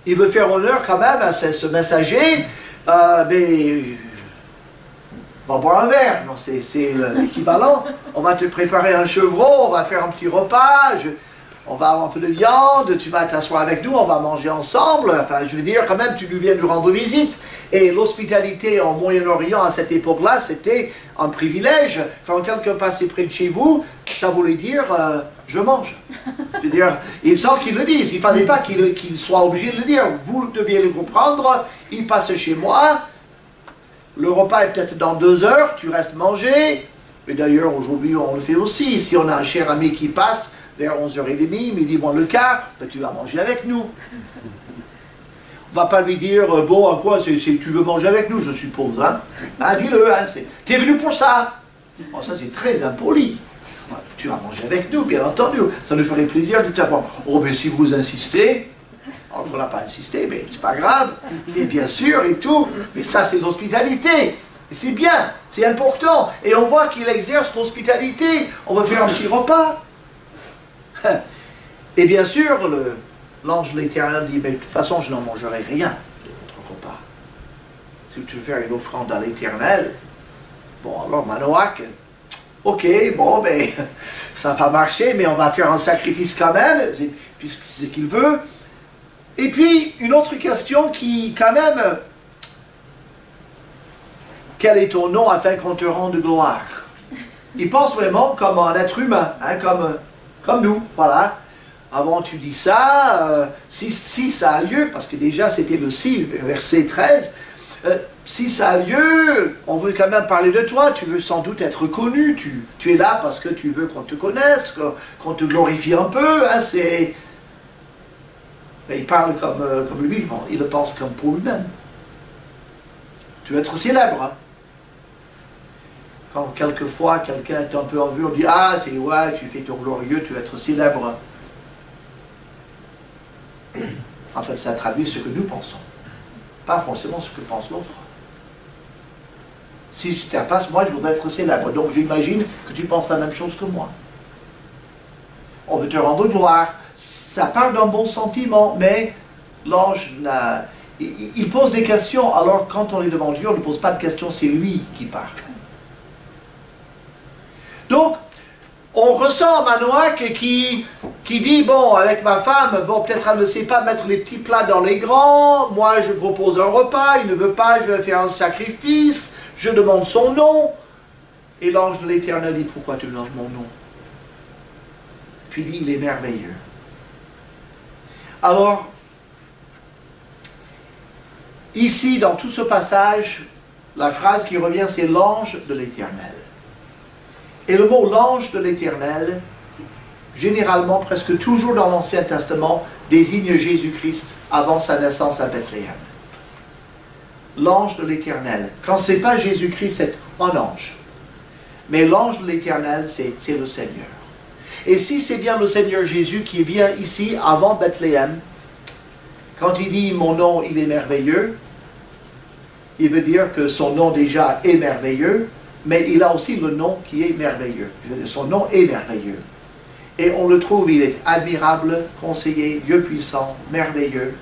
il veut faire honneur quand même à ce messager, mais on va boire un verre, c'est l'équivalent. On va te préparer un chevreau, on va faire un petit repas, on va avoir un peu de viande, tu vas t'asseoir avec nous, on va manger ensemble. Enfin, je veux dire, quand même, tu lui viens nous rendre visite. Et l'hospitalité en Moyen-Orient à cette époque-là, c'était un privilège. Quand quelqu'un passait près de chez vous, ça voulait dire je mange. Je veux dire, sans qu'ils le disent, il ne fallait pas qu'il soit obligé de le dire. Vous deviez le comprendre, il passe chez moi, le repas est peut-être dans 2 heures, tu restes manger. Et d'ailleurs, aujourd'hui, on le fait aussi. Si on a un cher ami qui passe vers 11h30, midi moins le quart, ben, tu vas manger avec nous. On ne va pas lui dire, bon, à quoi, tu veux manger avec nous, je suppose. Hein? Ah, dis-le, hein, tu es venu pour ça. Bon, ça, c'est très impoli. Tu vas manger avec nous, bien entendu. Ça nous ferait plaisir de t'avoir. Oh, mais si vous insistez, on n'a pas insisté, mais c'est pas grave. Et bien sûr, et tout. Mais ça, c'est l'hospitalité. Et c'est bien, c'est important. Et on voit qu'il exerce l'hospitalité. On va faire un petit repas. Et bien sûr, l'ange de l'Éternel dit, mais de toute façon, je n'en mangerai rien de votre repas. Si tu veux faire une offrande à l'Éternel, bon, alors Manoach, ok, bon, ben, ça n'a pas marché, mais on va faire un sacrifice quand même, puisque c'est ce qu'il veut. Et puis, une autre question qui, quand même, quel est ton nom afin qu'on te rende gloire? Il pense vraiment comme un être humain, hein, comme nous, voilà. Avant tu dis ça, si ça a lieu, parce que déjà c'était le si, verset 13, si ça a lieu, on veut quand même parler de toi, tu veux sans doute être connu, tu es là parce que tu veux qu'on te connaisse, qu'on te glorifie un peu, hein, c'est... Il parle comme lui, bon, il le pense comme pour lui-même. Tu veux être célèbre, hein. Quand quelquefois quelqu'un est un peu en vue, on dit « Ah, c'est ouais, tu fais ton glorieux, tu veux être célèbre. » En fait, ça traduit ce que nous pensons, pas forcément ce que pense l'autre. Si j'étais à place, moi, je voudrais être célèbre. Donc, j'imagine que tu penses la même chose que moi. On veut te rendre gloire. Ça parle d'un bon sentiment, mais l'ange, il pose des questions. Alors, quand on est devant Dieu, on ne pose pas de questions, c'est lui qui parle. Donc, on ressent Manoach qui dit, bon, avec ma femme, bon, peut-être elle ne sait pas mettre les petits plats dans les grands, moi je propose un repas, il ne veut pas, je vais faire un sacrifice, je demande son nom. Et l'ange de l'Éternel dit, pourquoi tu demandes mon nom? Puis il dit, il est merveilleux. Alors, ici, dans tout ce passage, la phrase qui revient, c'est l'ange de l'Éternel. Et le mot l'ange de l'Éternel, généralement, presque toujours dans l'Ancien Testament, désigne Jésus-Christ avant sa naissance à Bethléem. L'ange de l'Éternel. Quand ce n'est pas Jésus-Christ, c'est un ange. Mais l'ange de l'Éternel, c'est le Seigneur. Et si c'est bien le Seigneur Jésus qui vient ici avant Bethléem, quand il dit « mon nom, il est merveilleux », il veut dire que son nom déjà est merveilleux, mais il a aussi le nom qui est merveilleux. Son nom est merveilleux. Et on le trouve, il est admirable, conseiller, Dieu puissant, merveilleux.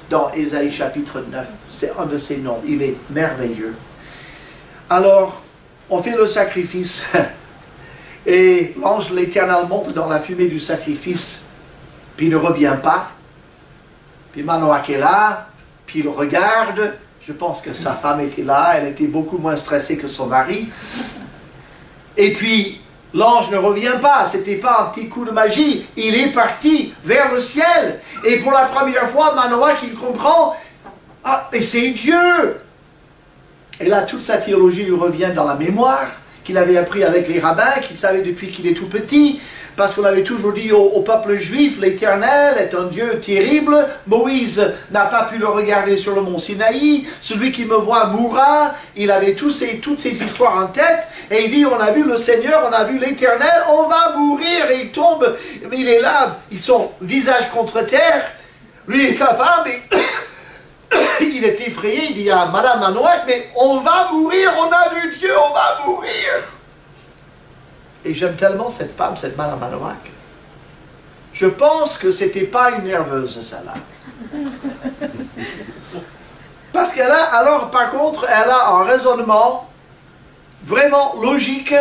Dans Ésaïe chapitre 9, c'est un de ses noms, il est merveilleux. Alors, on fait le sacrifice, et l'ange de l'Éternel monte dans la fumée du sacrifice, puis il ne revient pas. Puis Manoach est là, puis il regarde. Je pense que sa femme était là, elle était beaucoup moins stressée que son mari. Et puis, l'ange ne revient pas, c'était pas un petit coup de magie, il est parti vers le ciel. Et pour la première fois, Manoach, il comprend, ah, mais c'est Dieu! Et là, toute sa théologie lui revient dans la mémoire, qu'il avait appris avec les rabbins, qu'il savait depuis qu'il est tout petit, parce qu'on avait toujours dit au peuple juif, l'Éternel est un Dieu terrible, Moïse n'a pas pu le regarder sur le mont Sinaï, celui qui me voit mourra, il avait toutes ces histoires en tête, et il dit, on a vu le Seigneur, on a vu l'Éternel, on va mourir, et il tombe, il est là, ils sont visage contre terre, Lui et sa femme, il est effrayé, il dit à Madame Manoac, mais on va mourir, on a vu Dieu, on va mourir. Et j'aime tellement cette femme, cette Madame Manoac. Je pense que c'était pas une nerveuse, celle-là. Parce qu'elle a, alors par contre, elle a un raisonnement vraiment logique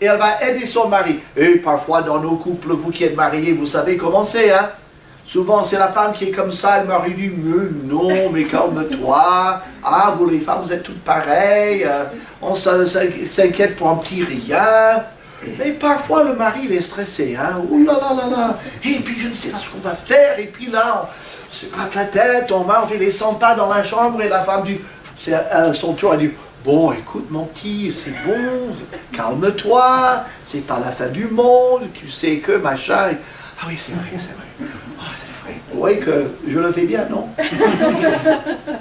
et elle va aider son mari. Et parfois dans nos couples, vous qui êtes mariés, vous savez comment c'est, hein? Souvent c'est la femme qui est comme ça, le mari dit, mais non, mais calme-toi, ah, vous les femmes, vous êtes toutes pareilles, on s'inquiète pour un petit rien. Et parfois le mari il est stressé, hein, ouh là là là là, et puis je ne sais pas ce qu'on va faire, et puis là on se gratte la tête, on fait les 100 pas dans la chambre, et la femme dit, c'est à son tour, elle dit, bon écoute mon petit, c'est bon, calme-toi, c'est pas la fin du monde, tu sais que machin, ah oui c'est vrai, c'est vrai. Vous voyez que je le fais bien, non?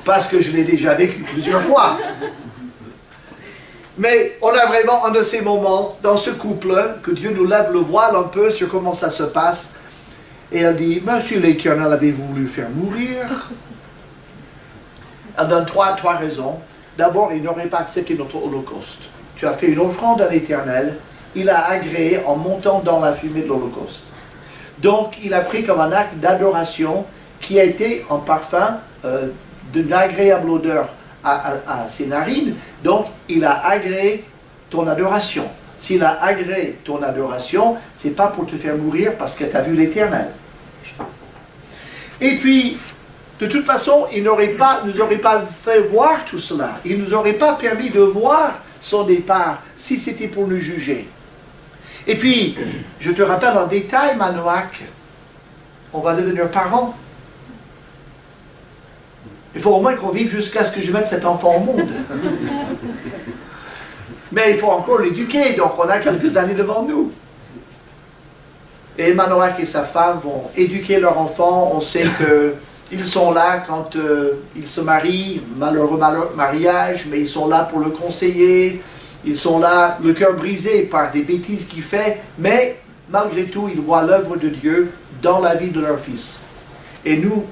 Parce que je l'ai déjà vécu plusieurs fois. Mais on a vraiment un de ces moments dans ce couple que Dieu nous lève le voile un peu sur comment ça se passe. Et elle dit, Monsieur l'Éternel avait voulu faire mourir. Elle donne trois raisons. D'abord, il n'aurait pas accepté notre holocauste. Tu as fait une offrande à l'Éternel. Il a agréé en montant dans la fumée de l'holocauste. Donc, il a pris comme un acte d'adoration qui a été en parfum d'une agréable odeur à ses narines. Donc, il a agréé ton adoration. S'il a agréé ton adoration, c'est pas pour te faire mourir parce que tu as vu l'Éternel. Et puis, de toute façon, il nous aurait pas fait voir tout cela. Il ne nous aurait pas permis de voir son départ si c'était pour nous juger. Et puis, je te rappelle en détail, Manoac, on va devenir parents. Il faut au moins qu'on vive jusqu'à ce que je mette cet enfant au monde. Mais il faut encore l'éduquer, donc on a quelques années devant nous. Et Manoac et sa femme vont éduquer leur enfant. On sait qu'ils sont là quand ils se marient, malheureux mariage, mais ils sont là pour le conseiller. Ils sont là, le cœur brisé par des bêtises qu'il fait, mais malgré tout, ils voient l'œuvre de Dieu dans la vie de leur fils. Et nous,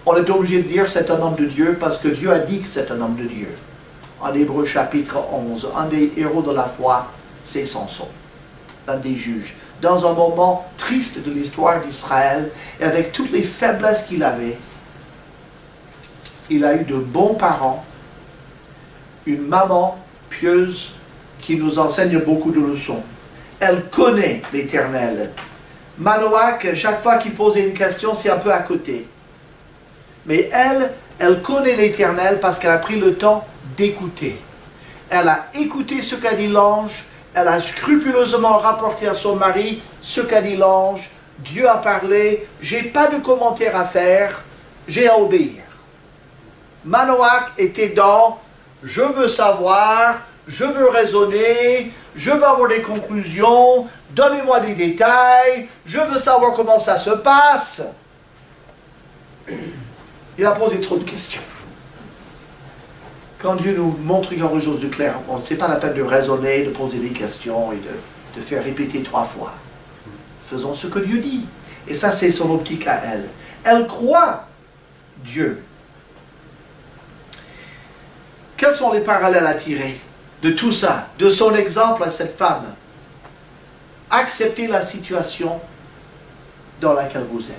on est obligé de dire c'est un homme de Dieu parce que Dieu a dit que c'est un homme de Dieu. En Hébreux chapitre 11, un des héros de la foi, c'est Samson, un des juges. Dans un moment triste de l'histoire d'Israël, et avec toutes les faiblesses qu'il avait, il a eu de bons parents, une maman pieuse, qui nous enseigne beaucoup de leçons. Elle connaît l'Éternel. Manoac, chaque fois qu'il posait une question, c'est un peu à côté. Mais elle connaît l'Éternel parce qu'elle a pris le temps d'écouter. Elle a écouté ce qu'a dit l'ange, elle a scrupuleusement rapporté à son mari ce qu'a dit l'ange. Dieu a parlé, j'ai pas de commentaire à faire, j'ai à obéir. Manoac était dans « je veux savoir », je veux raisonner, je veux avoir des conclusions, donnez-moi des détails, je veux savoir comment ça se passe. Il a posé trop de questions. Quand Dieu nous montre quelque chose de clair, ce n'est pas la peine de raisonner, de poser des questions et de faire répéter 3 fois. Faisons ce que Dieu dit. Et ça, c'est son optique à elle. Elle croit Dieu. Quels sont les parallèles à tirer de tout ça, de son exemple à cette femme? Acceptez la situation dans laquelle vous êtes.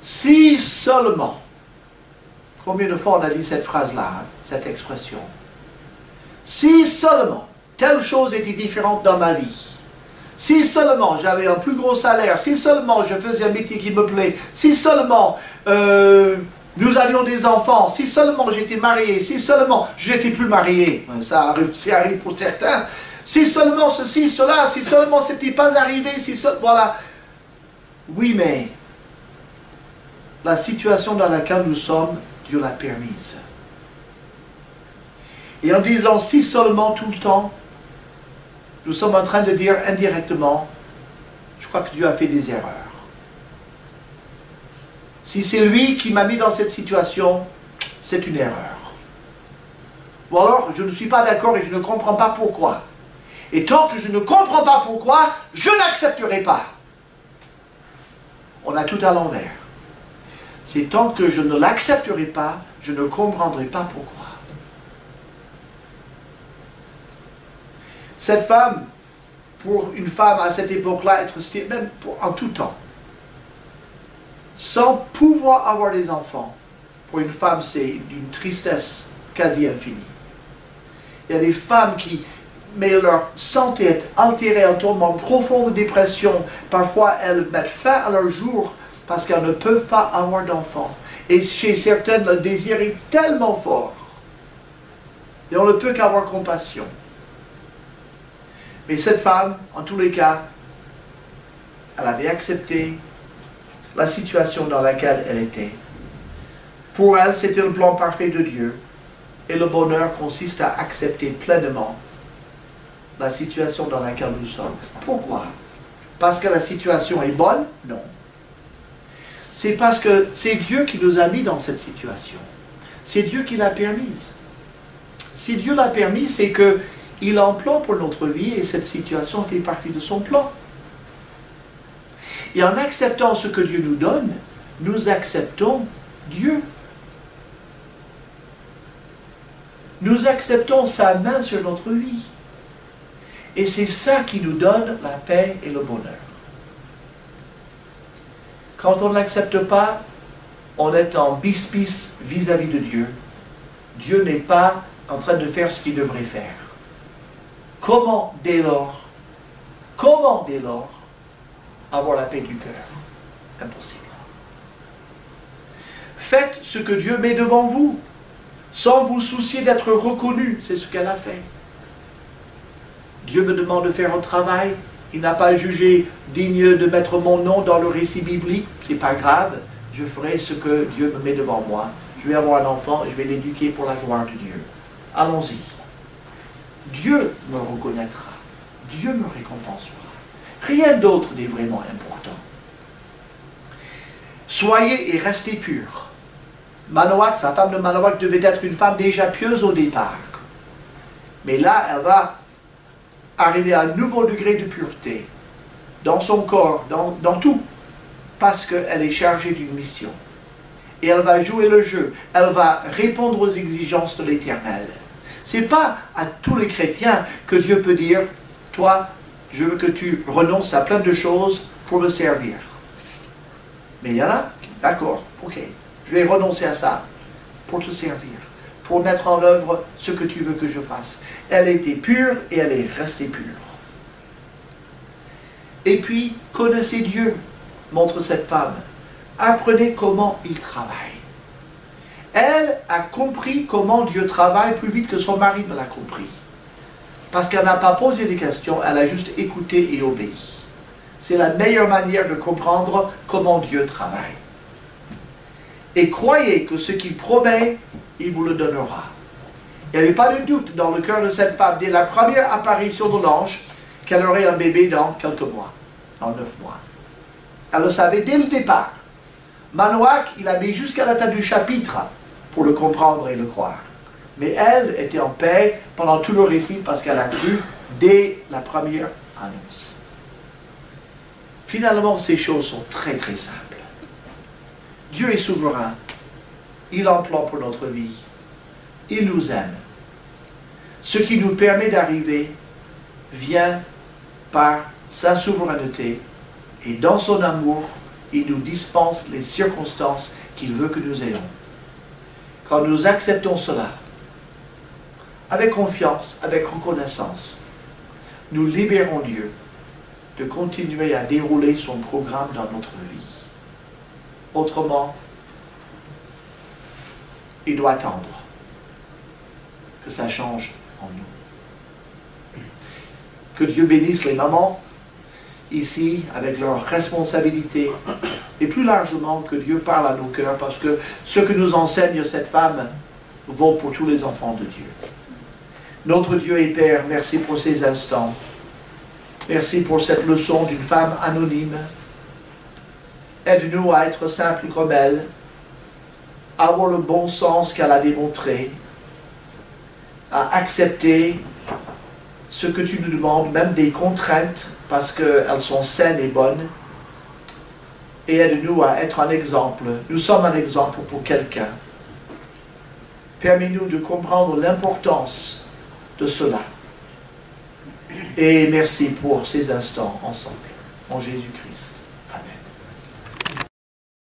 Si seulement, combien de fois on a dit cette phrase-là, cette expression, si seulement telle chose était différente dans ma vie, si seulement j'avais un plus gros salaire, si seulement je faisais un métier qui me plaît, si seulement nous avions des enfants, si seulement j'étais marié, si seulement j'étais plus marié, ça arrive pour certains, si seulement ceci, cela, si seulement ce n'était pas arrivé, si seulement, voilà. Oui, mais la situation dans laquelle nous sommes, Dieu l'a permise. Et en disant si seulement tout le temps, nous sommes en train de dire indirectement, je crois que Dieu a fait des erreurs. Si c'est lui qui m'a mis dans cette situation, c'est une erreur. Ou alors, je ne suis pas d'accord et je ne comprends pas pourquoi. Et tant que je ne comprends pas pourquoi, je n'accepterai pas. On a tout à l'envers. C'est tant que je ne l'accepterai pas, je ne comprendrai pas pourquoi. Cette femme, pour une femme à cette époque-là, être stérile, même en tout temps, sans pouvoir avoir des enfants, pour une femme, c'est d'une tristesse quasi infinie. Il y a des femmes qui, mais leur santé est altérée, elles tombent en profonde dépression. Parfois, elles mettent fin à leur jour parce qu'elles ne peuvent pas avoir d'enfants. Et chez certaines, le désir est tellement fort. Et on ne peut qu'avoir compassion. Mais cette femme, en tous les cas, elle avait accepté la situation dans laquelle elle était. Pour elle, c'était le plan parfait de Dieu. Et le bonheur consiste à accepter pleinement la situation dans laquelle nous sommes. Pourquoi? Parce que la situation est bonne? Non. C'est parce que c'est Dieu qui nous a mis dans cette situation. C'est Dieu qui l'a permise. Si Dieu l'a permis, c'est qu'il a un plan pour notre vie et cette situation fait partie de son plan. Et en acceptant ce que Dieu nous donne, nous acceptons Dieu. Nous acceptons sa main sur notre vie. Et c'est ça qui nous donne la paix et le bonheur. Quand on ne l'accepte pas, on est en bis-bis vis-à-vis de Dieu. Dieu n'est pas en train de faire ce qu'il devrait faire. Comment dès lors avoir la paix du cœur? Impossible. Faites ce que Dieu met devant vous, sans vous soucier d'être reconnu. C'est ce qu'elle a fait. Dieu me demande de faire un travail. Il n'a pas jugé digne de mettre mon nom dans le récit biblique. C'est pas grave. Je ferai ce que Dieu me met devant moi. Je vais avoir un enfant et je vais l'éduquer pour la gloire de Dieu. Allons-y. Dieu me reconnaîtra. Dieu me récompensera. Rien d'autre n'est vraiment important. Soyez et restez purs. Manoach, sa femme de Manoach, devait être une femme déjà pieuse au départ. Mais là, elle va arriver à un nouveau degré de pureté. Dans son corps, dans tout. Parce qu'elle est chargée d'une mission. Et elle va jouer le jeu. Elle va répondre aux exigences de l'Éternel. Ce n'est pas à tous les chrétiens que Dieu peut dire, toi, je veux que tu renonces à plein de choses pour me servir. Mais il y en a, d'accord, ok, je vais renoncer à ça pour te servir, pour mettre en œuvre ce que tu veux que je fasse. Elle était pure et elle est restée pure. Et puis, connaissez Dieu, montre cette femme. Apprenez comment il travaille. Elle a compris comment Dieu travaille plus vite que son mari ne l'a compris. Parce qu'elle n'a pas posé des questions, elle a juste écouté et obéi. C'est la meilleure manière de comprendre comment Dieu travaille. Et croyez que ce qu'il promet, il vous le donnera. Il n'y avait pas de doute dans le cœur de cette femme, dès la première apparition de l'ange, qu'elle aurait un bébé dans quelques mois, dans 9 mois. Elle le savait dès le départ. Manoach, il a mis jusqu'à la fin du chapitre pour le comprendre et le croire. Mais elle était en paix pendant tout le récit parce qu'elle a cru dès la première annonce. Finalement, ces choses sont très très simples. Dieu est souverain. Il a un plan pour notre vie. Il nous aime. Ce qui nous permet d'arriver vient par sa souveraineté et dans son amour, il nous dispense les circonstances qu'il veut que nous ayons. Quand nous acceptons cela, avec confiance, avec reconnaissance, nous libérons Dieu de continuer à dérouler son programme dans notre vie. Autrement, il doit attendre que ça change en nous. Que Dieu bénisse les mamans ici avec leurs responsabilités et plus largement que Dieu parle à nos cœurs parce que ce que nous enseigne cette femme vaut pour tous les enfants de Dieu. Notre Dieu et Père, merci pour ces instants. Merci pour cette leçon d'une femme anonyme. Aide-nous à être simples comme elle, à avoir le bon sens qu'elle a démontré, à accepter ce que tu nous demandes, même des contraintes, parce qu'elles sont saines et bonnes, et aide-nous à être un exemple. Nous sommes un exemple pour quelqu'un. Permets-nous de comprendre l'importance de cela. Et merci pour ces instants ensemble. En Jésus-Christ. Amen.